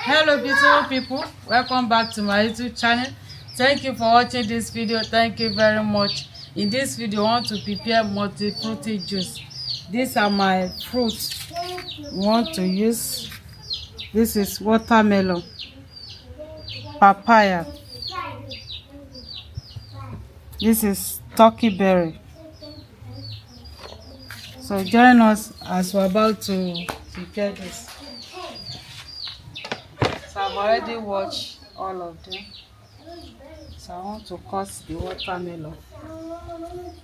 Hello beautiful people, welcome back to my YouTube channel. Thank you for watching this video. Thank you very much. In this video I want to prepare multi-fruity juice. These are my fruits we want to use. This is watermelon, papaya, this is turkey berry. So join us as we're about to prepare this. So I've already watched all of them. So I want to cut the watermelon. Watermelon.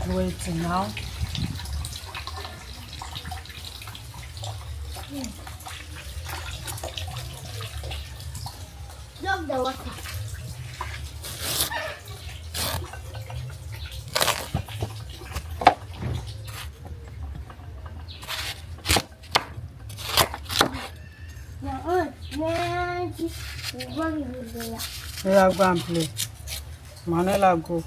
Wait now. Love the water. Yeah, go and play. Manuela, go.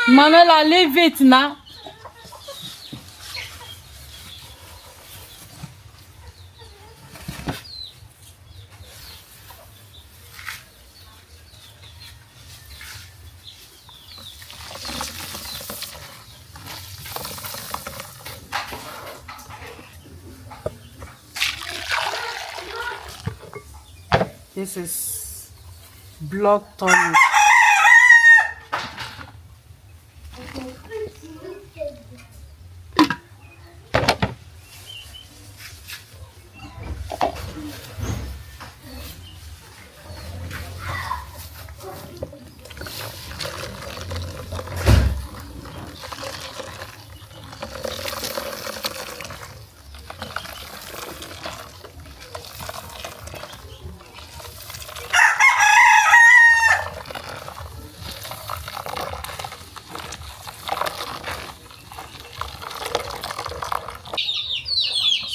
Manuela, leave it now. This is blood tonic.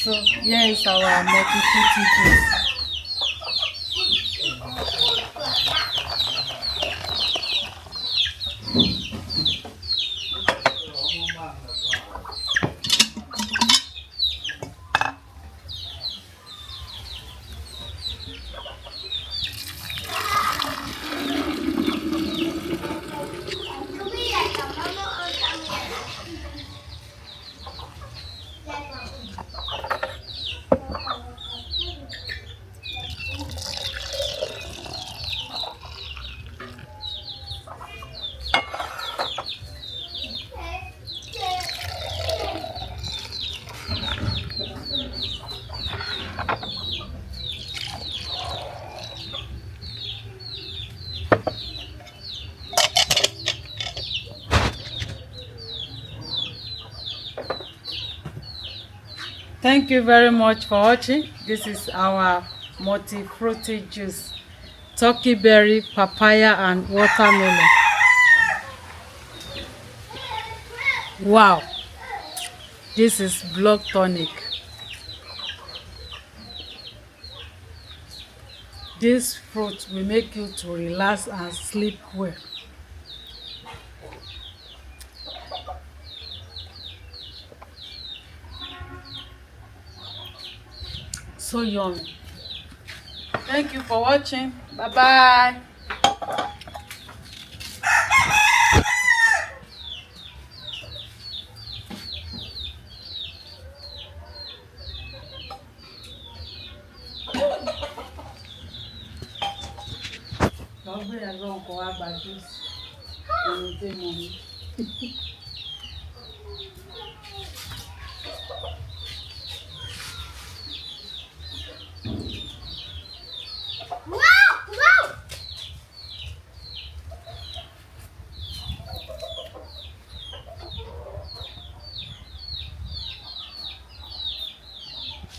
So here is our multi-fruity juice. Thank you very much for watching. This is our multi-fruity juice. Turkey berry, papaya and watermelon. Wow. This is blood tonic. This fruit will make you to relax and sleep well. So yummy. Thank you for watching. Bye bye. Lọ gbé ẹ̀rọ nǹkan wá gba juice.